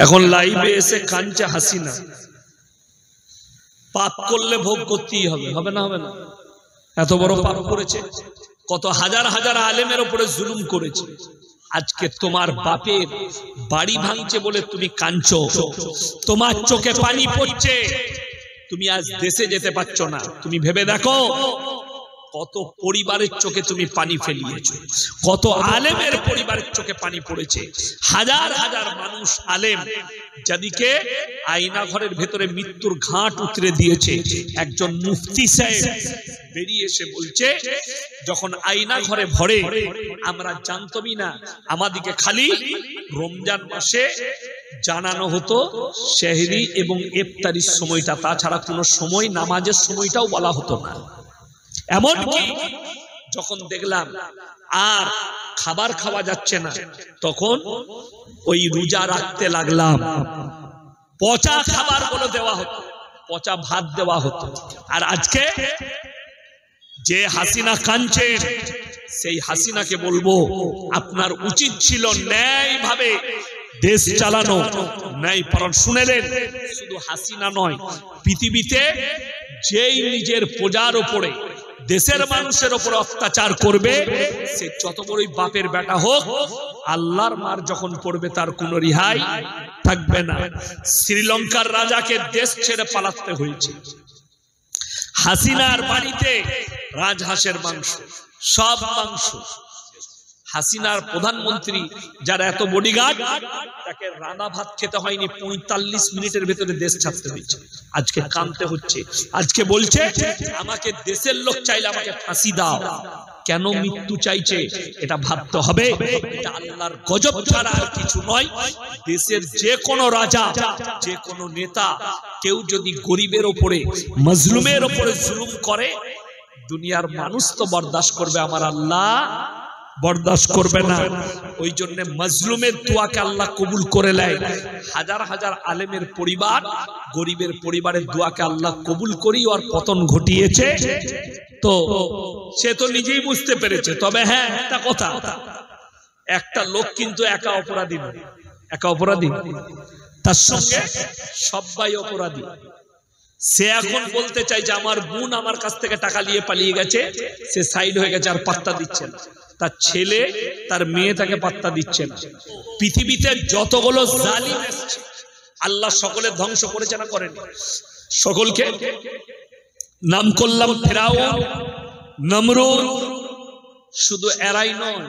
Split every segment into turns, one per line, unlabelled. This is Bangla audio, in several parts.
এখন লাইভে এসে কাঞ্চা হাসিনা, পাপ করলে ভোগ করতেই হবে, হবে না? হবে না? এত বড় পাপ করেছে, কত হাজার হাজার আলেমের উপরে জুলুম করেছে। আজকে তোমার বাপের বাড়ি ভাঙছে বলে তুমি কাঁদছো, তোমার চোখে পানি পড়ছে, তুমি আজ দেশে যেতে পারছো না। তুমি ভেবে দেখো কত পরিবারের চোখে তুমি পানি ফেলিয়েছো, কত আলেমের পরিবারের চোখে পানি পড়েছে। হাজার হাজার মানুষ আলেম যাদিকে আয়না ঘরের ভেতরে মৃত্যুর ঘাট উতরে দিয়েছে। একজন মুফতি সাহেব বেরিয়ে এসে বলছে, যখন আয়না ঘরে ভরে আমরা জানতমই না, আমাদিকে খালি রমজান মাসে জানানো হতো সেহরি এবং ইফতারির সময়টা, তাছাড়া কোনো সময় নামাজের সময়টাও বলা হতো না। এমনকি যখন দেখলাম আর খাবার খাওয়া যাচ্ছে না, তখন ওই রোজা রাখতে লাগলাম। পচা খাবার বলে দেওয়া হতো, পচা ভাত দেওয়া হতো। আর আজকে যে হাসিনা কাঁদছে, সেই হাসিনাকে বলবো আপনার উচিত ছিল ন্যায়ভাবে দেশ চালানো, ন্যায় পালন। শুনেলেন, শুধু হাসিনা নয়, পৃথিবীতে যেই নিজের প্রজার উপরে, দেশের মানুষের উপর অত্যাচার করবে, সে যত বড়ই বাপের বেটা হোক, আল্লাহর মার যখন পড়বে তার কোনো রিহাই থাকবে না। শ্রীলঙ্কার রাজাকে দেশ ছেড়ে পালাতে হয়েছে। হাসিনার বাড়িতে রাজহাঁসের মাংস, সব মাংস। হাসিনার প্রধানমন্ত্রী যারা এত বডিগার্ড, তাকে রান্না ভাত খেতে হয়নি, ৪৫ মিনিটের ভেতরে দেশ ছাড়তে হয়েছে। আজকে কাঁদতে হচ্ছে, আজকে বলছে আমাকে দেশের লোক চাইলে আমাকে ফাঁসি দাও। কেন মৃত্যু চাইছে এটা ভাবতে হবে। এটা আল্লাহর গজব ছাড়া আর কিছু নয়। দেশের যে কোনো রাজা, যে কোনো নেতা, কেউ যদি গরিবের ওপরে, মজলুমের ওপরে জুলুম করে, দুনিয়ার মানুষ তো বরদাস্ত করবে, আমার আল্লাহ বরদাস্ত করবে না। ওই জন্য মজলুমের দোয়াকে আল্লাহ কবুল করে নেয়। হাজার হাজার আলেমের পরিবার, গরিবের পরিবারের দোয়াকে আল্লাহ কবুল করি ওর পতন ঘটিয়েছে। তো সে তো নিজেই বুঝতে পেরেছে। তবে হ্যাঁ, একটা কথা, একটা লোক কিন্তু একা অপরাধী নয়, একা অপরাধী, তার সঙ্গে সবাই অপরাধী। সে এখন বলতে চাই যে আমার বোন আমার কাছ থেকে টাকা নিয়ে পালিয়ে গেছে, সে সাইড হয়ে গেছে, আর পাত্তা দিচ্ছে না। তার ছেলে, তার মেয়ে তাকে পাত্তা দিচ্ছে না। পৃথিবীতে যতগুলো জালিম এসেছে, আল্লাহ সকলের ধ্বংস করেছে না করেন? সকলকে নাম করলাম ফেরাউন, নমরুদ। শুধু এরাই নয়,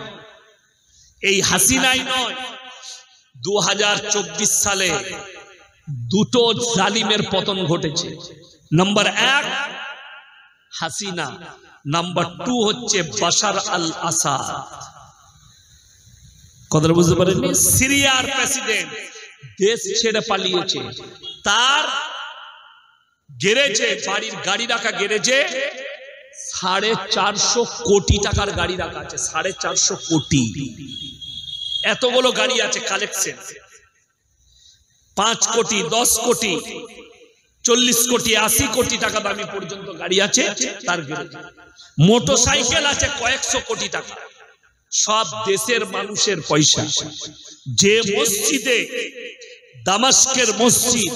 এই হাসিনাই নয়, 2024 সালে দুটো জালিমের পতন ঘটেছে। নাম্বার 1 হাসিনা, নাম্বার 2 হচ্ছে বাশার আল আসাদ। কথাটা বুঝতে পারেননি? সিরিয়ার প্রেসিডেন্ট দেশ ছেড়ে পালিয়েছে। তার গ্যারেজে, বাড়ির গাড়ি রাখা গ্যারেজে 450 কোটি টাকার গাড়ি রাখা আছে। 450 কোটি, এতগুলো গাড়ি আছে কালেকশন। 5 কোটি, 10 কোটি, 40 কোটি, 80 কোটি টাকা দামি পর্যন্ত গাড়ি আছে তার গ্যারেজে। মোটরসাইকেল আছে কয়েকশো কোটি টাকা। সব দেশের মানুষের পয়সা। যে মসজিদে, দামাস্কের মসজিদ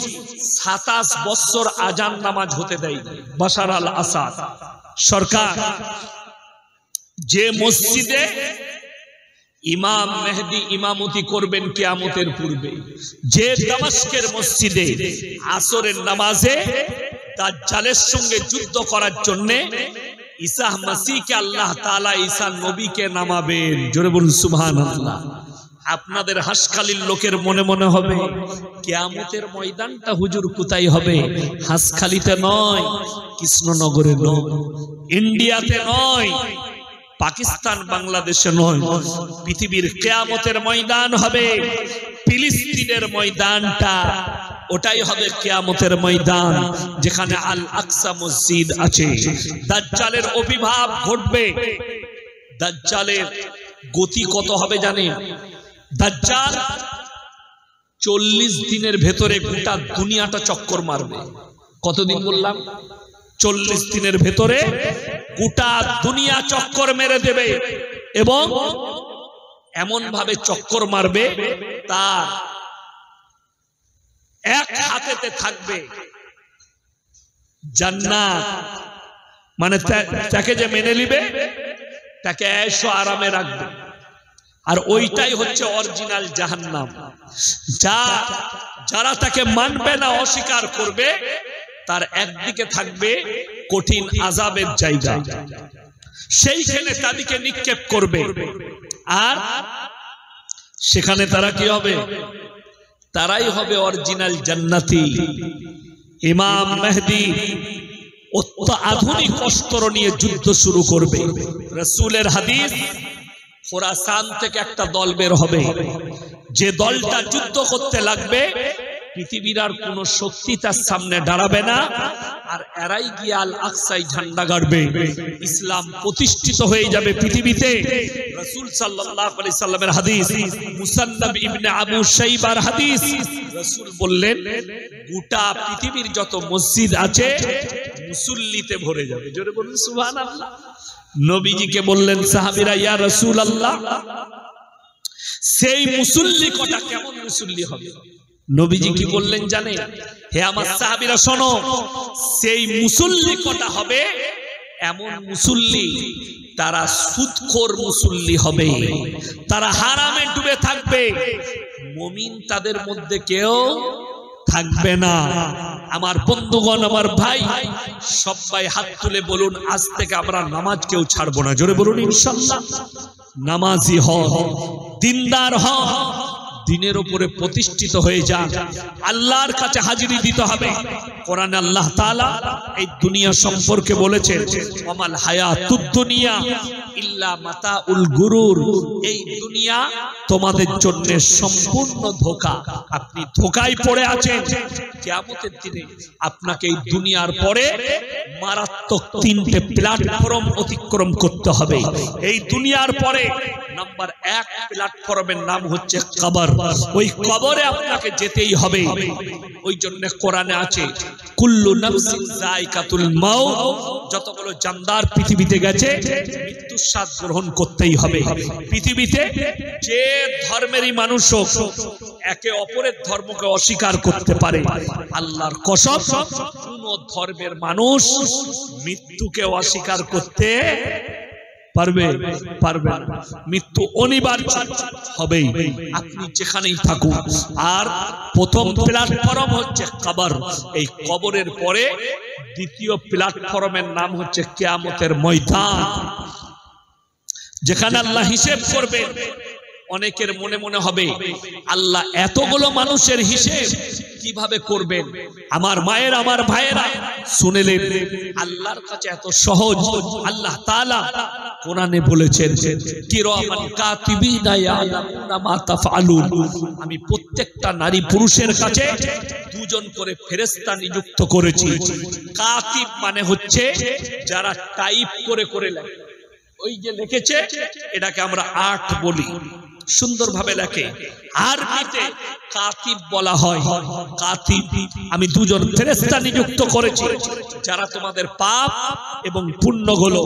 27 বছর আজান নামাজ হতে দেয় বাশার আল আসাদ সরকার, যে মসজিদে ইমাম মেহেদী ইমামতি করবেন কিয়ামতের পূর্বে, যে দামাস্কের মসজিদে আসরের নামাজে দাজ্জালের সঙ্গে যুদ্ধ করার জন্য ঈসা মাসিহকে আল্লাহ তাআলা ঈসা নবীকে নামাবেন। জোরে বলুন সুবহানাল্লাহ। আপনাদের হাসখালির লোকের মনে মনে হবে কিয়ামতের ময়দানটা হুজুর কোথায় হবে? হাসখালিতে নয়, কৃষ্ণনগরে নয়, ইন্ডিয়াতে নয়, পাকিস্তান বাংলাদেশে নয়, পৃথিবীর কিয়ামতের ময়দান হবে ফিলিস্তিনের ময়দানটা। ওটাই হবে কিয়ামতের ময়দান, যেখানে আল আকসা মসজিদ আছে। দাজ্জালের আবির্ভাব ঘটবে। দাজ্জালের গতি কত হবে জানেন? দাজ্জাল 40 দিনের ভেতরে গোটা দুনিয়াটা চক্কর মারবে। কতদিন বললাম? 40 দিনের ভেতরে গোটা দুনিয়া চক্কর মেরে দেবে, এবং এমন ভাবে চক্কর মারবে তার হাতেতে থাকবে জান্নাত, মানে তাকে যে মেনে নিবে তাকে ऐशो আরামে রাখবে। আর ওইটাই হচ্ছে অরিজিনাল জাহান্নাম। যারা তাকে মানবে না, অস্বীকার করবে, তার একদিকে থাকবে কঠিন আযাবের জায়গা, সেইখানে তাদেরকে নিক্ষেপ করবে। আর সেখানে তারা কি হবে? তারাই হবে অরিজিনাল জান্নাতি। ইমাম মেহদি অত্যাধুনিক অস্ত্র নিয়ে যুদ্ধ শুরু করবে। রাসূলের হাদিস, খোরাসান থেকে একটা দল বের হবে, যে দলটা যুদ্ধ করতে লাগবে পৃথিবীর আর কোন শক্তি তার সামনে দাঁড়াবে না, আর এরাই গিয়ে আল আকসায় ঝান্ডা গাড়বে, ইসলাম প্রতিষ্ঠিত হয়ে যাবে পৃথিবীতে। রাসূল সাল্লাল্লাহু আলাইহি সাল্লামের হাদিস, মুসান্নাদ ইবনে আবু শাইবার হাদিস, রাসূল বললেন গোটা পৃথিবীর যত মসজিদ আছে মুসল্লিতে ভরে যাবে। জোরে বলুন সুবহানাল্লাহ। নবীজিকে বললেন সাহাবীরা, ইয়া রাসূলুল্লাহ, সেই মুসল্লি কটা কেমন মুসল্লি হবে? নবীজি কি বললেন জানেন? হে আমার সাহাবীরা শোনো, সেই মুসল্লি কটা হবে? এমন মুসল্লি, তারা সুদখোর মুসল্লি হবে, তারা হারামে ডুবে থাকবে, মুমিন তাদের মধ্যে কেউ থাকবে না। আমার বন্ধুগণ, আমার ভাই, সবাই হাত তুলে বলুন, আজ থেকে আমরা নামাজ কেউ ছাড়বো না। জোরে বলুন ইনশাআল্লাহ। নামাজি হও, দিনদার হও, দিনের উপরে প্রতিষ্ঠিত হয়ে যান, আল্লাহর কাছে হাজিরি দিতে হবে। কোরআনে আল্লাহ তাআলা এই দুনিয়া সম্পর্কে বলেছেন, ওয়ামাল হায়াতুদ দুনিয়া ইল্লা মাতাউল গুরুর, এই দুনিয়া তোমাদের জন্য সম্পূর্ণ ধোঁকা। আপনি ধোঁকায় পড়ে আছেন। কিয়ামতের দিনে আপনাকে এই দুনিয়ার পরে মারাত্মক তিনটে প্ল্যাটফর্ম অতিক্রম করতে হবে। এই দুনিয়ার পরে নাম্বার 1 প্ল্যাটফর্মের নাম হচ্ছে কবর। ওই কবরে আপনাকে যেতেই হবে। ওই জন্য কোরআনে আছে, কুল্লু নাফসিন যায়কাতুল মাউত, যতগুলো জানদার পৃথিবীতে গেছে মৃত্যুর স্বাদ গ্রহণ করতেই হবে। পৃথিবীতে যে ধর্মেরই মানুষ হোক, একে অপরের ধর্মকে অস্বীকার করতে পারে। আল্লাহর কসম, কোন ধর্মের মানুষ মৃত্যুকে অস্বীকার করতে পারবে না। মৃত্যু অনিবার্য হবেই, আপনি যেখানেই থাকুন। আর প্রথম প্ল্যাটফর্ম হচ্ছে কবর। এই কবরের পরে দ্বিতীয় প্ল্যাটফর্মের নাম হচ্ছে কিয়ামতের ময়দান, যেখানে আল্লাহ হিসেব করবেন। অনেকের মনে মনে হবে, আল্লাহ এতগুলো মানুষের হিসেব কিভাবে করবেন? আমার মায়ের, আমার ভাইয়েরা, শুনেলেন আল্লাহর কাছে এত সহজ। আল্লাহ তাআলা কোরআনে বলেছেন, কিরামান কাতিবিনা ইয়ালামুনা মা তাফআলুন, আমি প্রত্যেকটা নারী পুরুষের কাছে 2 জন করে ফেরেশতা নিযুক্ত করেছি। কাতিব মানে হচ্ছে যারা টাইপ করে করে লেখে। ওই যে লিখেছে, এটাকে আমরা আর্ট বলি, সুন্দরভাবে লেখে। আরবিতে কাতিব বলা হয়। কাতিব, আমি 2 জন ফেরেশতা নিযুক্ত করেছি, যারা তোমাদের পাপ এবং পুণ্যগুলো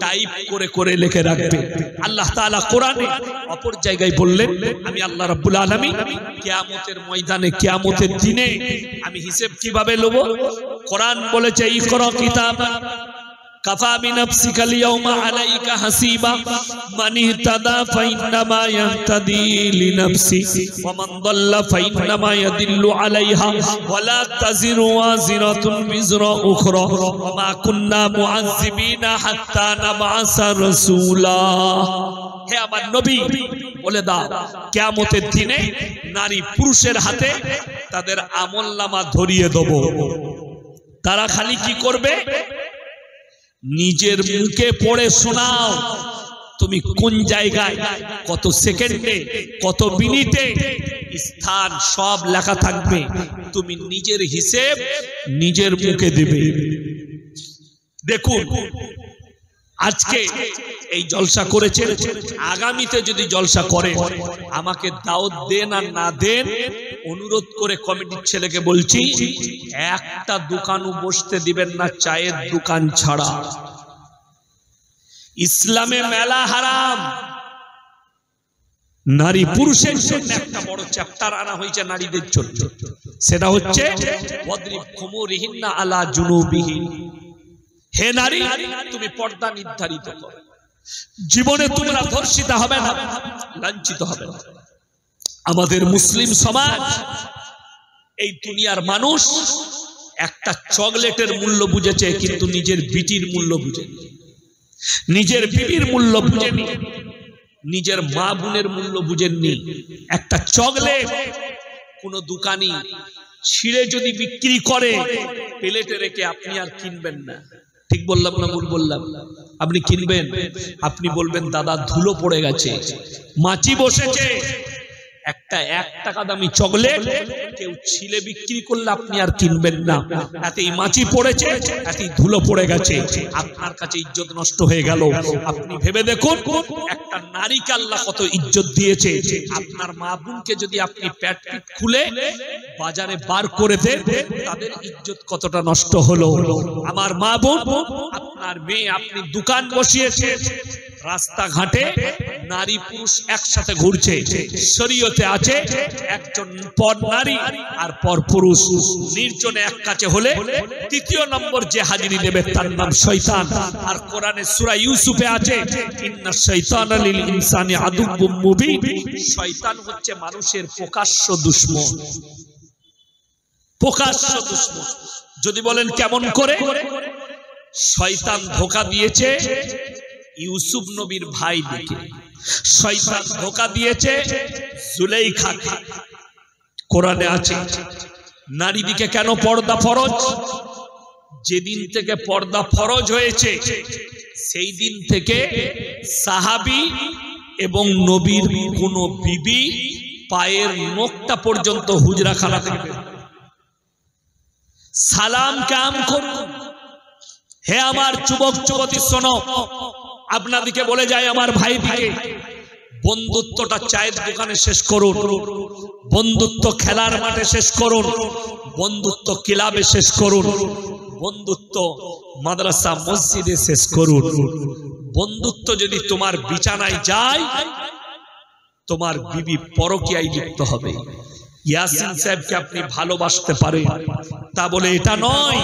টাইপ করে করে লিখে রাখবে। আল্লাহ তাআলা কোরআনে অপর জায়গায় বললেন, আমি আল্লাহ রাব্বুল আলামিন কিয়ামতের ময়দানে, কিয়ামতের দিনে আমি হিসাব কিভাবে নেব? কোরআন বলেছে, ইকরা কিতাবা কাফা বিনাফসিকা আল-ইয়াওমা আলাইকা হাসিবা মান ইহতাদা ফাইন্নামা ইয়াহতাদি লিনাফসি ওয়া মান দাল্লা ফাইন্নামা ইয়াদিল্লু আলাইহা ওয়া লা তাজিরু ওয়াজিরাতুন বিজরা উখরা ওয়া মা কুন্না মুআযযিবিনা হাত্তা নাবআসা রাসূলা। হে আমার নবী, বলে দাও, কিয়ামতের দিনে নারী পুরুষের হাতে তাদের আমলনামা ধরিয়ে দেব। তারা খালি কি করবে? নিজের মুখে পড়ে শোনাও, তুমি কোন জায়গায়, কত সেকেন্ডে, কত মিনিটে, স্থান সব লেখা থাকবে। তুমি নিজের হিসেব নিজের মুখে দেবে। দেখুন, আজকে এই জলসা করেছেন, আগামীতে যদি জলসা করে আমাকে দাওয়াত দেন আর না দেন, অনুরোধ করে কমিটির ছেলেকে বলছি, একটা দোকানও বসতে দিবেন না চায়ের দোকান ছাড়া। ইসলামে মেলা হারাম। নারী পুরুষের জন্য একটা বড় চ্যাপ্টার আনা হয়েছে নারীদের জন্য। সেটা হচ্ছে ওয়াদরিব খুমুরিহিন্না আলা জুনুবিহি। হে নারী, তুমি পর্দা নির্ধারিত করো, জীবনে তোমরা ধর্ষিত হবে না, লাঞ্ছিত হবে না। আমাদের মুসলিম সমাজ, এই দুনিয়ার মানুষ একটা চকলেটের মূল্য বুঝেছে, কিন্তু নিজের বিটির মূল্য বুঝেনি, নিজের বিবির মূল্য বুঝেনি, নিজের মা বোনের মূল্য বুঝেননি। একটা চকলেট কোন দোকানি ছিঁড়ে যদি বিক্রি করে প্লেটে রেখে, আপনি আর কিনবেন না। ঠিক বললাম না ভুল বললাম? আপনি কিনবেন, আপনি বলবেন দাদা ধুলো পড়ে গেছে, মাছি বসেছে। একটা 1 টাকা দামি চকলেট কেউ ছিলে বিক্রি করলে আপনি আর কিনবেন না। এতই মাছি পড়েছে, এতই ধুলো পড়ে গেছে, আপনার কাছে ইজ্জত নষ্ট হয়ে গেল। আপনি ভেবে দেখুন, একটা নারীকে আল্লাহ কত ইজ্জত দিয়েছে। আপনার মা বোনকে যদি আপনি পেট পিট খুলে বাজারে বার করে দেন, তাদের ইজ্জত কতটা নষ্ট হলো। আমার মা বোন, আপনার মেয়ে, আপনি দোকান বসিয়েছেন, রাস্তাঘাটে নারী পুরুষ একসাথে ঘুরছে। শরীয়তে আছে একজন পর নারী আর পর পুরুষ নির্জনে এক কাছে হলে তৃতীয় নম্বর যে হাজিরি দেবে তার নাম শয়তান। আর কোরআনে সূরা ইউসুফে আছে ইন্নাশ শাইতানা লিল ইনসানি আদুউম মুবিন। শয়তান হচ্ছে মানুষের প্রকাশ্য দুশমন, প্রকাশ্য দুশমন। যদি বলেন কেমন করে, শয়তান ধোঁকা দিয়েছে ইউসুফ নবীর ভাই দিকে, শয়তান ধোঁকা দিয়েছে জুলাইখাকে। কোরআনে আছে নারী দিকে কেন পর্দা ফরজ? যেদিন থেকে পর্দা ফরজ হয়েছে সেই দিন থেকে সাহাবী এবং নবীর কোন বিবি পায়ের নখটা পর্যন্ত হুজরাখানা থেকে সালাম কাম করুন। হে আমার যুবক যুবতী শোনো, আপনাদিকে বলে যায় আমার ভাই দিকে, বন্ধুত্বটা চায়ের দোকানে শেষ করুন, বন্ধুত্ব খেলার মাঠে শেষ করুন, বন্ধুত্ব ক্লাবে শেষ করুন, বন্ধুত্ব মাদ্রাসা মসজিদে শেষ করুন। বন্ধুত্ব যদি তোমার বিছানায় যায়, তোমার বিবি পরকীয়ায় লিপ্ত হবে। ইয়াসিন সাহেবকে আপনি ভালোবাসতে পারেন, তা বলে এটা নয়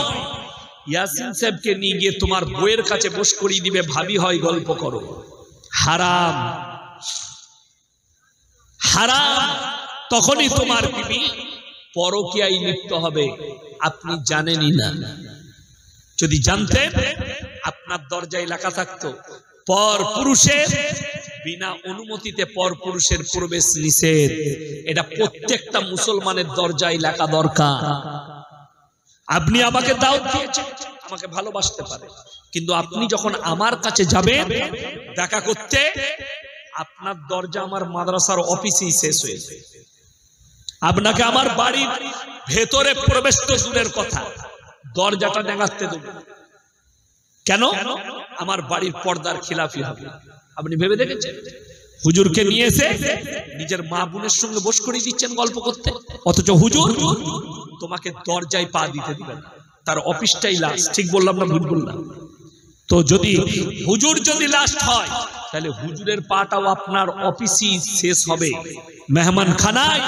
ইয়াসিন সাহেবকে নিয়ে গিয়ে তোমার বইয়ের কাছে বস করিয়ে দিবে, ভাবি হয় গল্প করো। হারাম, হারাম। তখনই তোমার বিবি পরকীয়ায় লিপ্ত হবে, আপনি জানেনই না। যদি জানতেন, আপনার দরজায় লেখা থাকতো পর পুরুষের বিনা অনুমতিতে পর পুরুষের প্রবেশ নিষেধ। এটা প্রত্যেকটা মুসলমানের দরজায় লেখা দরকার। আপনি আমাকে দাওয়াত দিয়েছেন, আমাকে ভালোবাসতে পারে, কিন্তু আপনি যখন আমার কাছে যাবেন দেখা করতে, আপনার দরজা আমার মাদ্রাসার অফিসেই শেষ হয়ে যাবে। আপনাকে আমার বাড়ির ভেতরে প্রবেশ তো দূরের কথা, দরজাটা দেখাতে দেব কেন? আমার বাড়ির পর্দার খিলাফি হবে। আপনি ভেবে দেখেছেন? হুজুরকে নিয়ে এসে নিজের মা বোনের সঙ্গে বস করে দিচ্ছেন গল্প করতে, অথচ হুজুর তোমাকে দরজায় পা দিতে দিবেন, তার অফিসটাই লাস্ট। ঠিক বললাম না ভুল বললাম? তো যদি হুজুর যদি লাস্ট হয়, তাহলে হুজুরের পাটাও আপনার অফিসই শেষ হবে, মেহমান খানায়,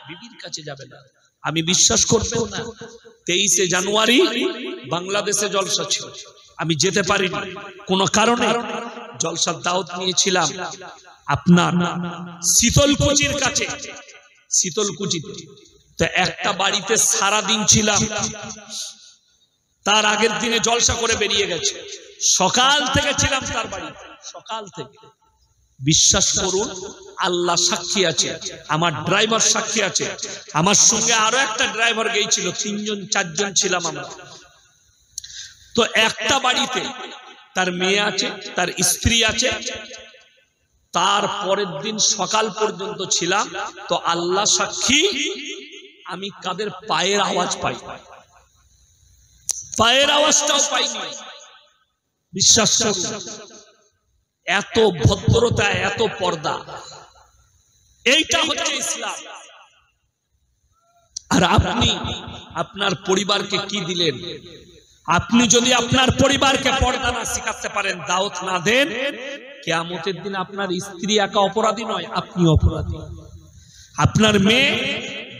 বিবির কাছে যাবে না। আমি বিশ্বাস করতেও না। 23শে জানুয়ারি বাংলাদেশে জলসা ছিল, আমি যেতে পারিনি কোন কারণে। জলসার দাওয়াত নিয়েছিলাম আপনার শীতলকুচির কাছে, শীতলকুচিতে। তো একটা বাড়িতে সারা দিন ছিলাম, তার আগের দিনে জলসা করে বেরিয়ে গেছে। সকাল থেকে ছিলাম তার বাড়িতে, সকাল থেকে। বিশ্বাস করুন, আল্লাহ সাক্ষী আছে, আমার ড্রাইভার সাক্ষী আছে, আমার সঙ্গে আরো একটা ড্রাইভার গিয়েছিল, 3 জন 4 জন ছিলাম আমরা। তো একটা বাড়িতে তার মেয়ে আছে, তার স্ত্রী আছে। তার পরের দিন সকাল পর্যন্ত ছিলাম। তো আল্লাহ সাক্ষী, আমি কাদের পায়ের আওয়াজ পাই, পায়ের আওয়াজটাও পাইনি। বিশ্বাস করুন, এত ভদ্রতা, এত পর্দা, এইটা হচ্ছে ইসলাম। আর আপনি আপনার পরিবারকে কি দিলেন? আপনি যদি আপনার পরিবারকে পর্দা না শিখাতে পারেন, দাওয়াত না দেন, কিয়ামতের দিন আপনার স্ত্রী একা অপরাধী নয়, আপনি অপরাধী। আপনার মেয়ে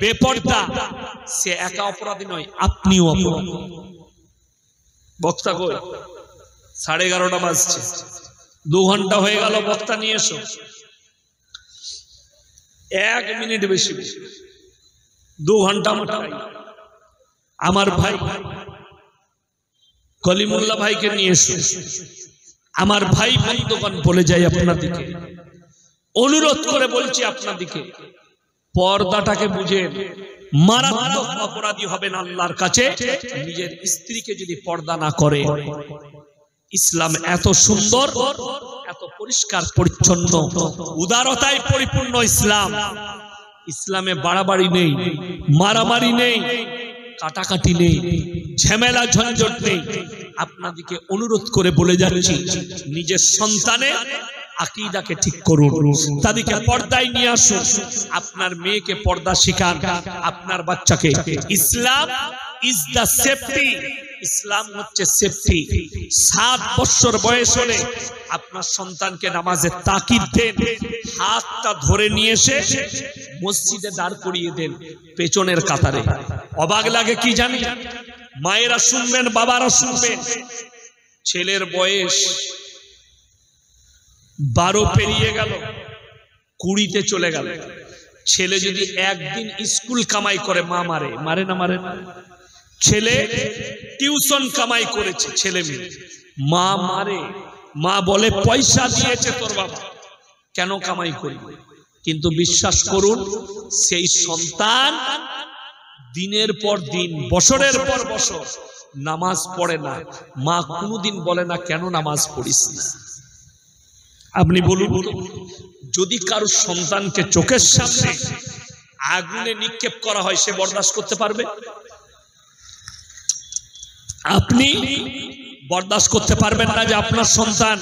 বেপর্দা, সে একা অপরাধী নয়, আপনিও অপরাধী। বক্তা কই? 11:30 বাজছে, 2 ঘন্টা হয়ে গেল। বক্তা নিয়ে এসো। 1 মিনিট বেশি, 2 ঘন্টা মোটাই। আমার ভাই কলিমুল্লাহ ভাইকে নিয়ে এসো। আমার ভাই বন্ধুগণ বলে যাই আপনাদিকে, অনুরোধ করে বলছি আপনাদিকে, পর্দাটাকে বুঝেন। মারাত্মক অপরাধী হবেন আল্লাহর কাছে নিজের স্ত্রীকে যদি পর্দা না করে। ইসলাম এত সুন্দর, এত পরিষ্কার পরিচ্ছন্ন, উদারতায় পরিপূর্ণ ইসলাম। ইসলামে বাড়াবাড়ি নেই, মারামারি নেই, কাটাকাটি নেই, ঝামেলা ঝঞ্ঝট নেই। আপনাদিকে অনুরোধ করে বলে যাচ্ছি, নিজের সন্তানের আকীদাকে ঠিক করুন, তাদেরকে পর্দায় নিয়ে আসুন। আপনার মেয়েকে পর্দা শিখান, আপনার বাচ্চাকে। ইসলাম ইজ দ্য সেফটি। ইসলাম হচ্ছে সেফটি। 7 বছর বয়স হলে আপনার সন্তানকে নামাজে তাকিদ দেন, হাতটা ধরে নিয়ে এসে মসজিদে দাঁড় করিয়ে দেন পেছনের কাতারে। অবাক লাগে কি জানি? মায়েরা শুনবেন, বাবারা শুনবেন। ছেলের বয়স 12 পেরিয়ে গেল, 20-তে চলে গেল। ছেলে যদি একদিন স্কুল কামাই করে, মা মারে, মারে না? মারে না? ছেলে টিউশন কামাই করেছে, ছেলে মেয়ে, মা মারে। মা বলে পয়সা দিয়েছে তোর বাবা, কেন কামাই করবে? কিন্তু বিশ্বাস করুন, সেই সন্তান দিনের পর দিন, বছরের পর বছর নামাজ পড়ে না। মা কোনোদিন বলে না কেন নামাজ পড়িস না। আপনি বলুন, যদি কারো সন্তানকে চোখের সামনে আগুনে নিক্ষেপ করা হয়, সে বরদাস্ত করতে পারবে? আপনি বরদাস্ত করতে পারবেন না যে আপনার সন্তান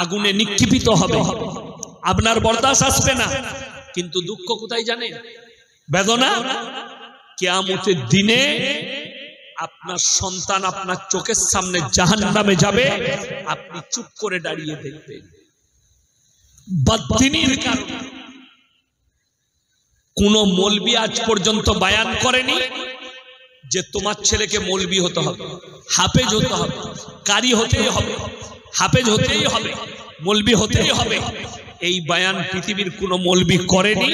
আগুনে নিক্ষেপিত হবে? আপনার বরদাস্ত আসবে না। কিন্তু দুঃখ কোথায় জানেন? বেদনা কিয়ামতের দিনে আপনার সন্তান আপনার চোখের সামনে জাহান্নামে যাবে, আপনি চুপ করে দাঁড়িয়ে দেখবেন। বদদিনীর কারণে কোন মৌলবি আজ পর্যন্ত বয়ান করেনি যে তোমার ছেলেকে মৌলবি হতে হবে, হাফেজ হতে হবে, কারি হতেই হবে, হাফেজ হতেই হবে, মৌলবি হতেই হবে। এই বয়ান পৃথিবীর কোন মৌলবি করেনি,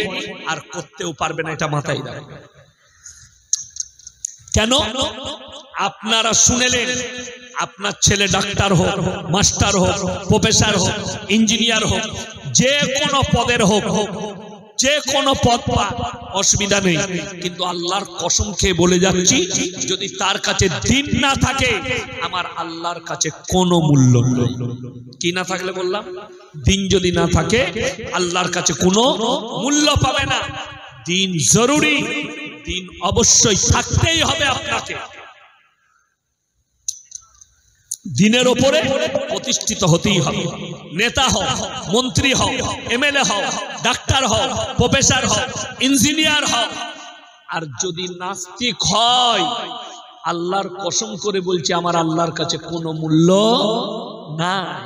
আর করতেও পারবে না, এটা মাথায় রাখবেন। কেন? আপনারা শুনেলেন আপনার ছেলে ডাক্তার হোক, মাস্টার হোক, প্রফেসর হোক, ইঞ্জিনিয়ার হোক, যে কোনো পদের হোক, যে কোনো পদ পাক, অসুবিধা নেই। কিন্তু আল্লাহর কসম খেয়ে বলে যাচ্ছি, যদি তার কাছে দিন না থাকে, আমার আল্লাহর কাছে কোনো মূল্য নেই। কি না থাকলে বললাম? দিন যদি না থাকে, আল্লাহর কাছে কোনো মূল্য পাবে না। দিন জরুরি, দিন অবশ্যই থাকতেই হবে আপনাকে। দিনের উপরে প্রতিষ্ঠিত হতেই হবে। নেতা হোক, মন্ত্রী হোক, এমএলএ হোক, ডাক্তার হোক, প্রফেসর হোক, ইঞ্জিনিয়ার হোক। আর যদি নাস্তিক হয়, আল্লাহর কসম করে বলছি, আমার আল্লাহর কাছে কোনো মূল্য নাই।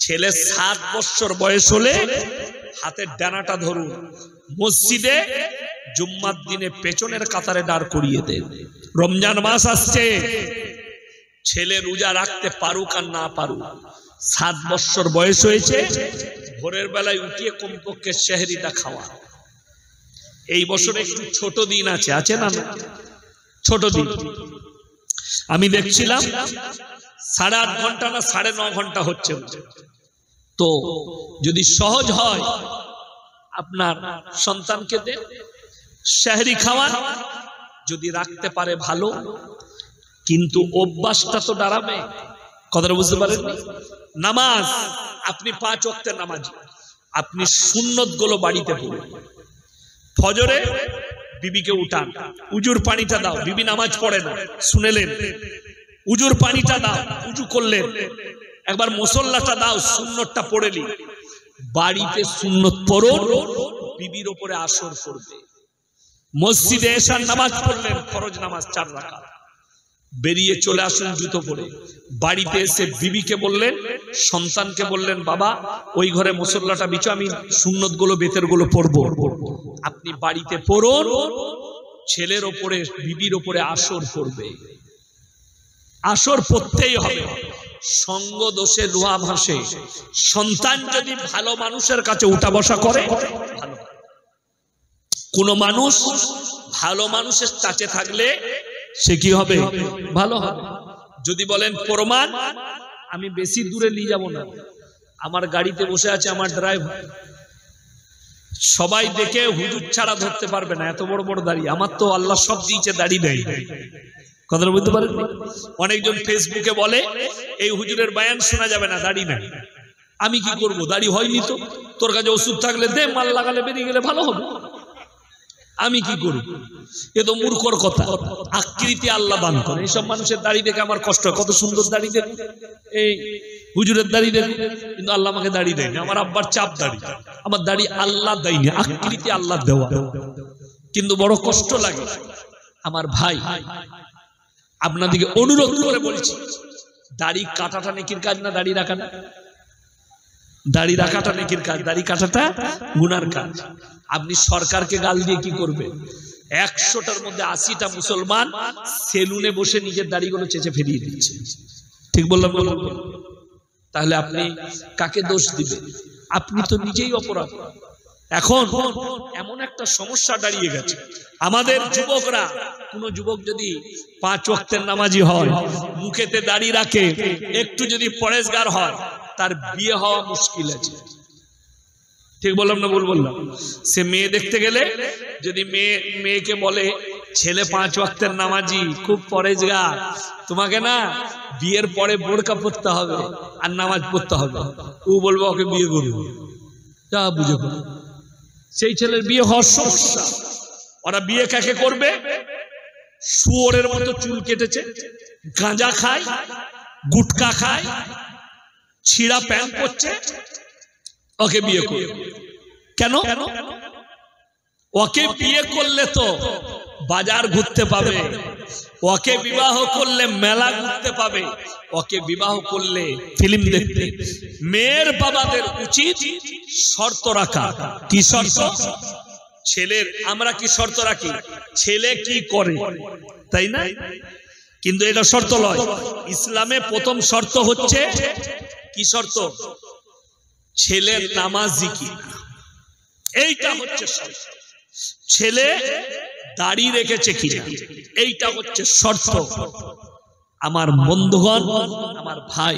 ছেলে 7 বছর বয়স হলে হাতের ডানাটা ধরুন, মসজিদে জুম্মার দিনে পেছনের কাতারে দাঁড় করিয়ে দেন। রমজান মাস আসছে, ছেলে রোজা রাখতে পারুক আর না পারুক, 7 বছর বয়স হয়েছে, ভোরের বেলায় উঠিয়ে কমপক্ষে সেহরিটা খাওয়া। এই বছর একটু ছোট দিন আছে, আছে না? ছোট দিন আমি দেখছিলাম 8.5 ঘন্টা না 9.5 ঘন্টা হচ্ছে। তো যদি সহজ হয়, আপনার সন্তানকে দেন, সেহরি খাওয়া যদি রাখতে পারে ভালো, কিন্তু অভ্যাসটা তো দাঁড়াবে। কথাটা বুঝতে পারেন? নামাজ, আপনি 5 ওয়াক্তের নামাজ, আপনি সুন্নত গুলো বাড়িতে পড়ুন। ফজরে বিবিকে উঠান, উজুর পানিটা দাও, বিবি নামাজ পড়ে না, শুনেলেন, উজুর পানিটা দাও, উজু করলেন, একবার মুসল্লাটা দাও, সুন্নতটা পড়েলি। বাড়িতে সুন্নত পড়ো, বিবির উপরে আসর করবে। মসজিদে এশার নামাজ পড়লেন, ফরজ নামাজ 4 রাকাত, বেরিয়ে চলে আসুন জুতো পরে। বাড়িতে এসে বিবিকে বললেন, সন্তানকে বললেন, বাবা ওই ঘরে মুসল্লাটা বিছো, আমি সুন্নত গুলো বেতের গুলো পড়বো। আপনি বাড়িতে পড়ুন, ছেলের ওপরে বিবির ওপরে আসর পড়বে, আসর পড়তেই হবে। সঙ্গ দোষে লোহা ভাসে। সন্তান যদি ভালো মানুষের কাছে উঠা বসা করে, ভালো। কোন মানুষ ভালো মানুষের কাছে থাকলে সে কি হবে? ভালো হবে। যদি বলেন প্রমাণ, আমি বেশি দূরে নিয়ে যাব না, আমার গাড়িতে বসে আছে আমার ড্রাইভার, সবাই দেখে হুজুর ছাড়া ধরতে পারবে না, এত বড় বড় দাড়ি। আমার তো আল্লাহ সব দিয়েছে, দাড়ি নেই। কথা বলতে পারেন? অনেকজন ফেসবুকে বলে এই হুজুরের বয়ান শোনা যাবে না, দাড়ি নাই। আমি কি করব? দাড়ি হয়নি তো। তোর কাছে ওষুধ থাকলে দে, মাল লাগালে বেরিয়ে গেলে ভালো হবে। আমি কি করব? এ তো মূর্খর কথা। আকৃতি আল্লাহ দান করে। এইসব মানুষের দাড়ি দেখে আমার কষ্ট হয়। কত সুন্দর দাড়ি দেখে, এই হুজুরের দাড়ি দেখে, কিন্তু আল্লাহ আমাকে দাড়ি দেয়নি। আমার আব্বার চাপ দাড়ি, আমার দাড়ি আল্লাহ দেয়নি, আকৃতি আল্লাহ দেওয়া। কিন্তু বড় কষ্ট লাগে। আমার ভাই, আপনাদেরকে অনুরোধ করে বলছি, দাড়ি কাটাটা নেকির কাজ না দাড়ি রাখা না? দাড়ি রাখাটা নেকির কাজ, দাড়ি কাটাটা গুনার কাজ। আপনি সরকারকে গাল দিয়ে কি করবেন? 100টার মধ্যে 80টা মুসলমান সেলুনে বসে নিজের দাড়িগুলো চেঁচে ফেরিয়ে দিচ্ছে। ঠিক বললাম? তাহলে আপনি কাকে দোষ দিবেন? আপনি তো নিজেই অপরাধ। এখন এমন একটা সমস্যা দাঁড়িয়ে গেছে, আমাদের যুবকরা, কোন যুবক যদি 5 ওয়াক্তের নামাজি হয়, মুখেতে দাড়ি রাখে, একটু যদি পরেশগার হয়, তার বিয়ে হওয়া মুশকিল আছে। ঠিক বললাম না? বললাম। সে মেয়ে দেখতে গেলে যদি মেয়েকে বলে ছেলে 5 ওয়াক্তের নামাজি, খুব পরেশগার, তোমাকে না বিয়ের পরে বোরকা পরতে হবে আর নামাজ পড়তে হবে, ও বলবো ওকে বিয়ে করবো। তা বুঝে করো, সেই ছেলের বিয়ে হওয়ার সমস্যা। ওরা বিয়ে কাকে করবে? শুয়োরের মতো চুল কেটেছে, গাঁজা খায়, গুটকা খায়, ছিঁড়া প্যান্ট পরছে, ওকে বিয়ে করবে। কেন? ওকে বিয়ে করলে তো বাজার ঘুরতে পাবে, ওকে বিবাহ করলে মেলা ঘুরতে পাবে, ওকে বিবাহ করলে ফিল্ম দেখতে। মেয়ের বাবাদের উচিত শর্ত রাখা। কি শর্ত? ছেলের আমরা কি শর্ত রাখি? ছেলে কি করে, তাই না? কিন্তু এটা শর্ত নয়। ইসলামে প্রথম শর্ত হচ্ছে কি শর্ত? ছেলের নামাজি কি, এইটা হচ্ছে শর্ত। ছেলে দাড়ি রেখেছে কিনা, এইটা হচ্ছে শর্ত। আমার বন্ধুগণ, আমার ভাই,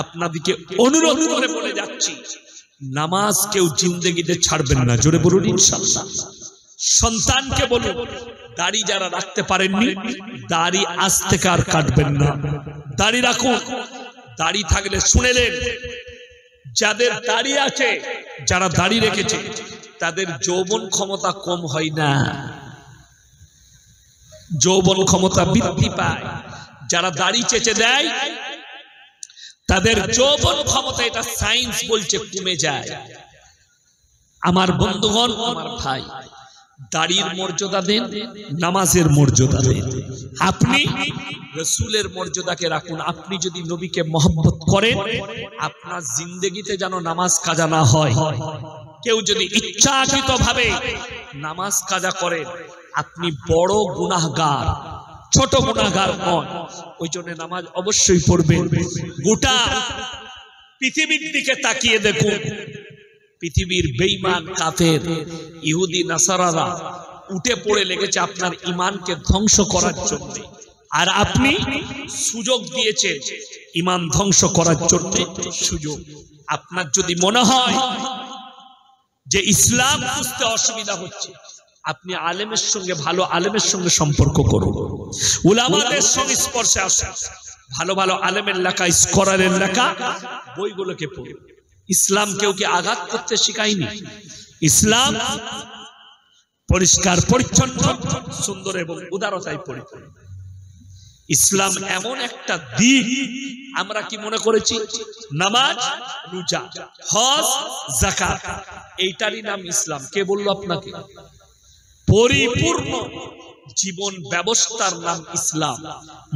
আপনাদেরকে অনুরোধ করে বলে যাচ্ছি, নামাজ কেউ জিন্দেগিতে ছাড়বেন না। জোরে বলুন ইনশাআল্লাহ। সন্তানকে বলুন, দাড়ি যারা রাখতে পারেননি, দাড়ি আজ থেকে আর কাটবেন না, দাড়ি রাখুন। দাড়ি থাকলে শুনেলেন, যাদের দাড়ি আছে, যারা দাড়ি রেখেছে, তাদের যৌবন ক্ষমতা কম হয় না, যৌবন ক্ষমতা বৃদ্ধি পায়। যারা দাড়ি চেঁচে দেয়, তাদের যৌবন ক্ষমতা, এটা সায়েন্স বলছে, কমে যায়। আমার বন্ধুগণ, আমার ভাই, দাড়ির মর্যাদা দেন, নামাজের মর্যাদা দেন। আপনি রাসূলের মর্যাদাকে রাখুন। আপনি যদি নবীকে মহব্বত করেন, আপনার জিন্দেগিতে যেন নামাজ কাজা না হয়। কেউ যদি ইচ্ছাকৃতভাবে নামাজ কাজা করেন, আপনি বড় গুনাহগার, ছোট গুনাহগার নন। ওই জন্য নামাজ অবশ্যই পড়বেন। গোটা পৃথিবীর দিকে তাকিয়ে দেখুন, পৃথিবীর বেঈমান, কাফের, ইহুদি, নাসারারা উঠে পড়ে লেগেছে আপনার ঈমানকে ধ্বংস করার জন্য। আর আপনি সুযোগ দিয়েছেন ঈমান ধ্বংস করার জন্য। সুযোগ আপনার যদি মনে হয় যে ইসলাম বুঝতে অসুবিধা হচ্ছে, আপনি আলেমের সঙ্গে, ভালো আলেমের সঙ্গে সম্পর্ক করুন, উলামাদের সংস্পর্শে আসুন, ভালো ভালো আলেমের লেখা, স্কলারের লেখা বইগুলোকে পড়ুন। ইসলাম কেউ কি আঘাত করতে শিখায়নি। ইসলাম পরিষ্কার পরিচ্ছন্ন, সুন্দর এবং উদারতায় পরিপূর্ণ। ইসলাম এমন একটা দিক, আমরা কি মনে করেছি নামাজ, রোজা, হজ, যাকাত, এইটারই নাম ইসলাম। কে বলল আপনাকে? পরিপূর্ণ জীবন ব্যবস্থার নাম ইসলাম।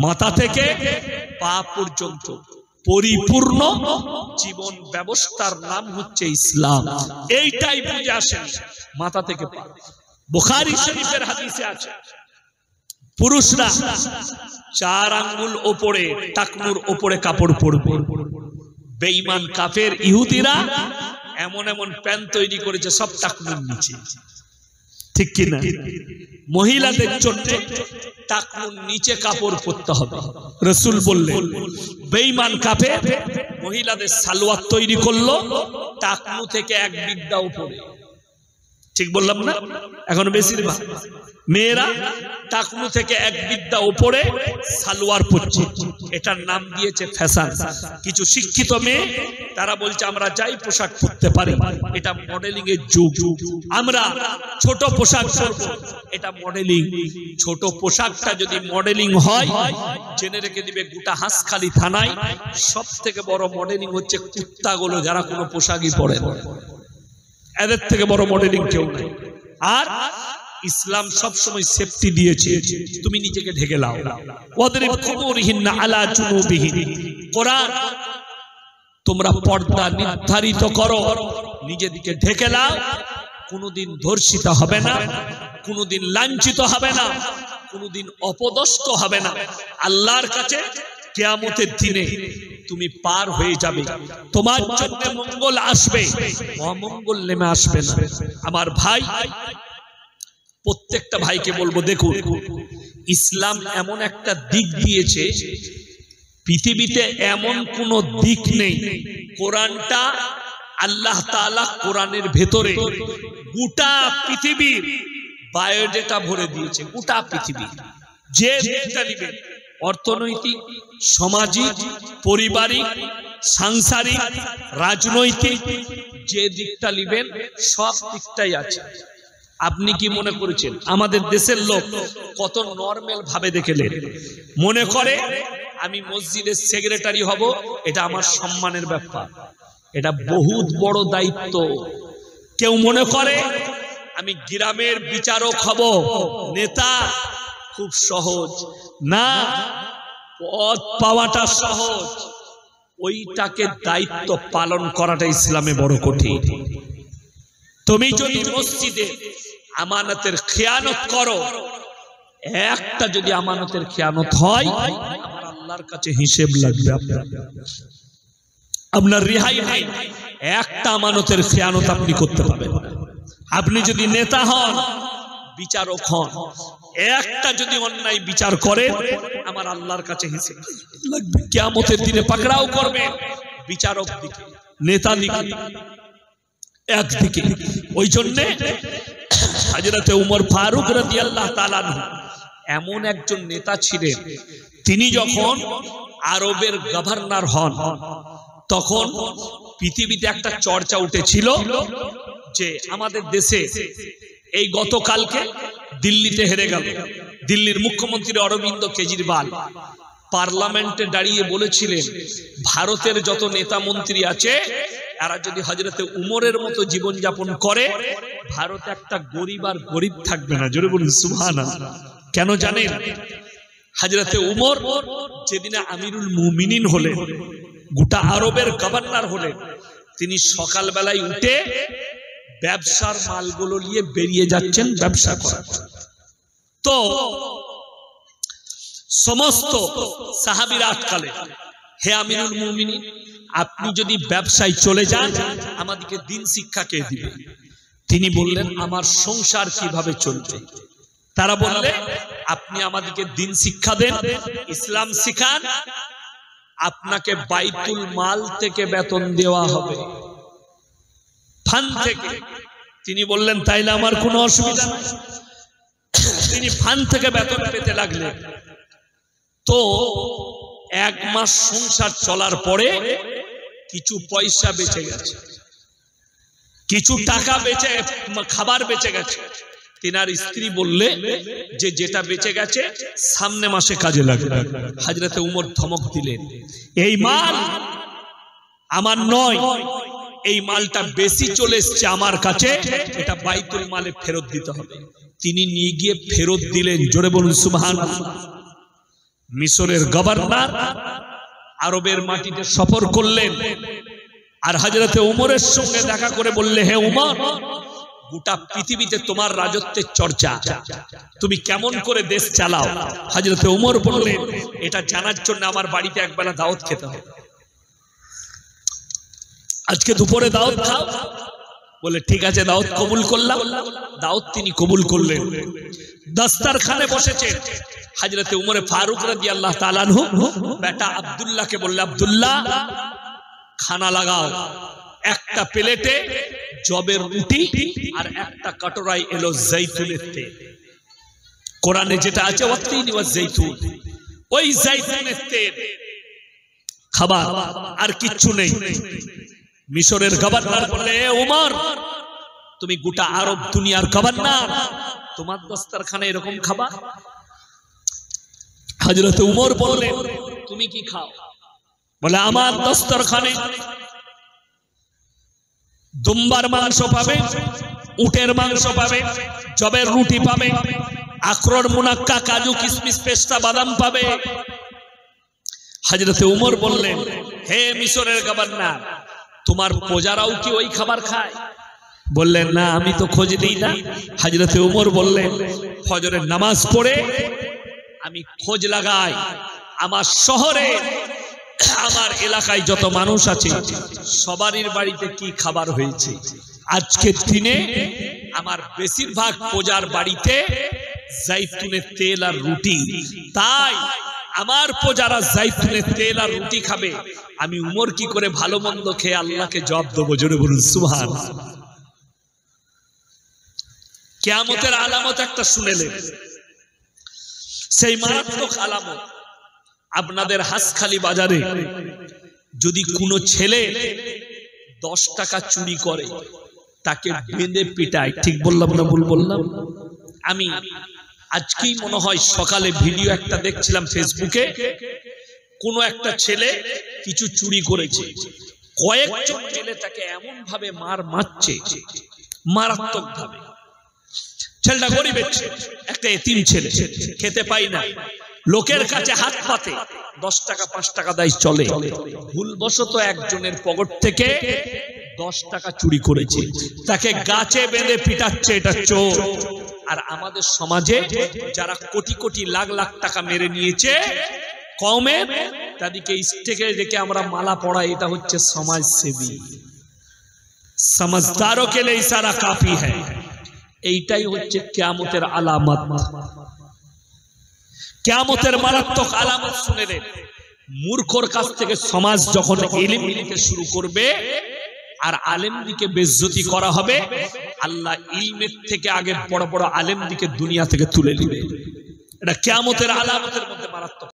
মাথা থেকে পা পর্যন্ত পরিপূর্ণ জীবন ব্যবস্থার নাম হচ্ছে ইসলাম। এইটাই বুঝে আসেন মাথা থেকে পা। বুখারী শরীফের হাদিসে আছে, পুরুষরা 4 আঙ্গুল ওপরে টাকনুর ওপরে কাপড় পরবে। বেঈমান কাফের ইহুদিরা এমন এমন প্যান্ট তৈরি করেছে সব টাকনুর নিচে, ঠিক কি না? মহিলাদের জন্য টাকনুর নিচে কাপড় পরতে হবে। রাসূল বললেন বেঈমান কাফের মহিলাদের সালোয়ার তৈরি করলো টাকনু থেকে 1 বিঘা উপরে, ঠিক বললাম না? এখন বেশিরভাগ মেয়েরা টাকনু থেকে 1 বিঘা উপরে সালোয়ার পরছে, এটার নাম দিয়েছে ফ্যাশন। কিছু শিক্ষিত মেয়ে তারা বলছে আমরা যাই পোশাক পরতে পারি, এটা মডেলিং এর যুগ, আমরা ছোট পোশাক পরবো, এটা মডেলিং। ছোট পোশাকটা যদি মডেলিং হয় জেনে রেখে দিবে গোটা হাঁসখালি থানায় সব থেকে বড় মডেলিং হচ্ছে কুত্তাগুলো, যারা কোনো পোশাকই পরে না, এদের থেকে বড় মডেলিং কেউ নাই। আর ইসলাম সব সময় সেফটি দিয়েছে, তুমি নিজেকে ঢেকে লাও। ওয়াদরিব খুমুরিহিন্না আলা জুনুবিহিন, কোরআন তোমরা পর্দা নির্ধারিত করো, নিজেদিকে ঢেকে লাও, কোনোদিন ধর্ষিত হবে না, কোনোদিন লাঞ্ছিত হবে না, কোনোদিন অপদস্থ হবে না। আল্লাহর কাছে কিয়ামতের দিনে তুমি পার হয়ে যাবে, তোমার জন্য মঙ্গল আসবে, অমঙ্গল নেমে আসবে না। আমার ভাই, প্রত্যেকটা ভাইকে বলবো দেখুন, ইসলাম এমন একটা দিক দিয়েছে, পৃথিবীতে এমন কোন দিক নেই। কোরআনটা আল্লাহ তাআলা কোরআনের ভেতরে গোটা পৃথিবীর বায়োডেটা ভরে দিয়েছে। গোটা পৃথিবী যে দিকটা নিবে, অর্থনৈতিক, সামাজিক, পারিবারিক, সাংসারিক, রাজনৈতিক, যে দিকটা নিবেন সব দিকটাই আছে। আপনি কি মনে করেছেন আমাদের দেশের লোক কত নরমাল ভাবে দেখলেন, মনে করে আমি মসজিদের সেক্রেটারি হব, এটা আমার সম্মানের ব্যাপার, এটা বহুত বড় দায়িত্ব। কেউ মনে করে আমি গ্রামের বিচারক হব, নেতা, খুব সহজ না, পদ পাওয়াটা সহজ, ওইটাকে দায়িত্ব পালন করাটা ইসলামে বড় কঠিন। তুমি যদি মসজিদে আমানতের খেয়ানত করো, একটা যদি আমানতের খেয়ানত হয় আমার আল্লাহর কাছে হিসেব লাগবে, আপনার রেহাই নাই। একটা আমানতের খেয়ানত আপনি করতে পারবেন। আপনি যদি নেতা হন, বিচারক হন, একটা যদি অন্যায় বিচার করেন আমার আল্লাহর কাছে হিসেব লাগবে। কিয়ামতের দিনে পাকড়াও করবে, বিচারক দিকে, নেতা দিকে, একদিকে। ওই জন্য হযরত উমর ফারুক রাদিয়াল্লাহু তাআলা এমন একজন নেতা ছিলেন, তিনি যখন আরবের গভর্নর হন তখন পৃথিবীতে একটা চর্চা উঠেছিল যে আমাদের দেশে এই গতকালকে দিল্লিতে হেরে গেল দিল্লির মুখ্যমন্ত্রী অরবিন্দ কেজরিওয়াল, পার্লামেন্টে দাঁড়িয়ে বলেছিলেন ভারতের যত নেতা মন্ত্রী আছে এরা যদি হযরতে উমরের মতো জীবন যাপন করে ভারতে একটা গরিব আর গরিব থাকবে না। জোরে বলুন সুবহানাল্লাহ। কেন জানেন? হযরতে উমর যেদিনে আমিরুল মুমিনিন হলেন, গোটা আরবের গভর্নর হলেন, তিনি সকাল বেলায় উঠে ব্যবসার মালগুলো নিয়ে বেরিয়ে যাচ্ছেন ব্যবসা করার। তো সমস্ত সাহাবীরা আটকালে, হে আমিরুল মুমিনিন, আপনি যদি ব্যবসায় চলে যান আমাদেরকে দিন শিক্ষা কে দিবে? তিনি বললেন আমার সংসার কিভাবে চলবে। তারা বললে আপনি আমাদেরকে দিন শিক্ষা দেন, ইসলাম শিখান, আপনাকে বাইতুল মাল থেকে বেতন দেওয়া হবে, ফান্ড থেকে। তিনি বললেন তাইলে আমার কোনো অসুবিধা নেই। তিনি ফান্ড থেকে বেতন পেতে লাগলেন। তো 1 মাস সংসার চলার পরে কিছু পয়সা বেঁচে গেছে, কিছু টাকা বেঁচে, খাবার বেঁচে গেছে। তিনার স্ত্রী বললে যে যেটা বেঁচে গেছে সামনে মাসে কাজে লাগবে। হযরতে উমর ধমক দিলেন, এই মাল আমার নয়, এই মালটা বেশি চলে এসছে আমার কাছে, এটা বাইতুল মালে ফেরত দিতে হবে। তিনি নিয়ে গিয়ে ফেরত দিলেন। জোরে বলুন সুবহানাল্লাহ। মিশরের গভর্নর আরবের মাটিতে সফর করলেন আর হযরতে উমরের সঙ্গে দেখা করে বললে, হে উমর, গোটা পৃথিবীতে তোমার রাজত্বের চর্চা, তুমি কেমন করে দেশ চালাও। হযরতে ওমর বললেন, এটা জানার জন্য আমার বাড়িতে একবেলা দাওয়াত খেতে হবে। আজকে দুপুরে দাওয়াত খাও। বলে ঠিক আছে, দাওয়াত কবুল করলাম। দাওয়াত তিনি কবুল করলেন। দস্তরখানে বসেছেন। হযরতে উমরে ফারুক রাদিয়াল্লাহু তাআলা আনহু বেটা আব্দুল্লাহকে বললে, আব্দুল্লাহ খানা লাগাও। একটা প্লেটে জবের রুটি আর একটা কাটোরায় এলো জৈতুনের তেল। কোরআনে যেটা আছে ওয়াতিনি ওয়াজ জৈতুন, ওই জৈতুনের তেল খাবার, আর কিচ্ছু নেই। মিশরের গভর্নর বলে, ওমর তুমি গোটা আরব দুনিয়ার গভর্নর, তোমার দস্তরখানে এরকম খাবার? হযরতে উমর বললেন, তুমি কি খাও? বলে আমার দস্তরখানে দুম্বার মাংস পাবে, উটের মাংস পাবে, জবের রুটি পাবে, আখরোট মুনাক্কা, কাজু কিশমিশ পেস্তা বাদাম পাবে। হযরতে উমর বললেন, হে মিশরের গভর্নর, তোমার প্রজারাও কি ওই খাবার খায়? বললেন, না, আমি তো খোঁজ নিই না। হযরতে উমর বললেন, ফজরের নামাজ পড়ে আমি খোঁজ লাগাই, আমার শহরে আমার এলাকায় যত মানুষ আছে সবারই বাড়িতে কি খাবার হয়েছে। আজকের দিনে আমার বেশিরভাগ প্রজার বাড়িতে জৈতুনের তেল আর রুটি, তাই আমার প্রজারা জৈতুনের তেল আর রুটি খাবে। আমি উমর কি করে ভালো মন্দ খেয়ে আল্লাহকে জবাব দেবো? জোরে বলুন সুবহানাল্লাহ। কিয়ামতের আলামত একটা শুনেলেন, সেই মারাত্মক আলামত। আপনাদের হাসখালি বাজারে যদি কোনো ছেলে 10 টাকা চুরি করে, তাকে বেঁধে পিটায়। ঠিক বললাম না ভুল বললাম? আমি আজকেই মনে হয় সকালে ভিডিও একটা দেখছিলাম ফেসবুকে, কোন একটা ছেলে কিছু চুরি করেছে, কয়েকজন মিলে তাকে এমন ভাবে মারছে, মারাত্মক ভাবে। ছেলেটা গরিবের ছেলে, একটা এতিম ছেলে, খেতে পাই না, লোকের কাছে হাত পাতে, 10 টাকা 5 টাকা দেয় চলে। ভুলবশত একজনের পকেট থেকে 10 টাকা চুরি করেছে, তাকে গাছে বেঁধে পিটাচ্ছে, এটা চোর। আর আমাদের সমাজে যারা কোটি কোটি লাখ লাখ টাকা মেরে নিয়েছে কমে, তাদেরকে স্টেজে রেখে আমরা মালা পড়াই, এটা হচ্ছে সমাজসেবী। समझदारों के लिए इशारा काफी है। এইটাই হচ্ছে কিয়ামতের আলামত। কিয়ামতের মারাত্মক আলামত শুনেলেন। মূর্খর কাছ থেকে সমাজ যখন ইলম নিতে শুরু করবে আর আলেমদিকে বেইজ্জতি করা হবে, আল্লাহ ইলমের থেকে আগে বড় বড় আলেমদিকে দুনিয়া থেকে তুলে নেবে। এটা কিয়ামতের আলামতের মধ্যে মারাত্মক।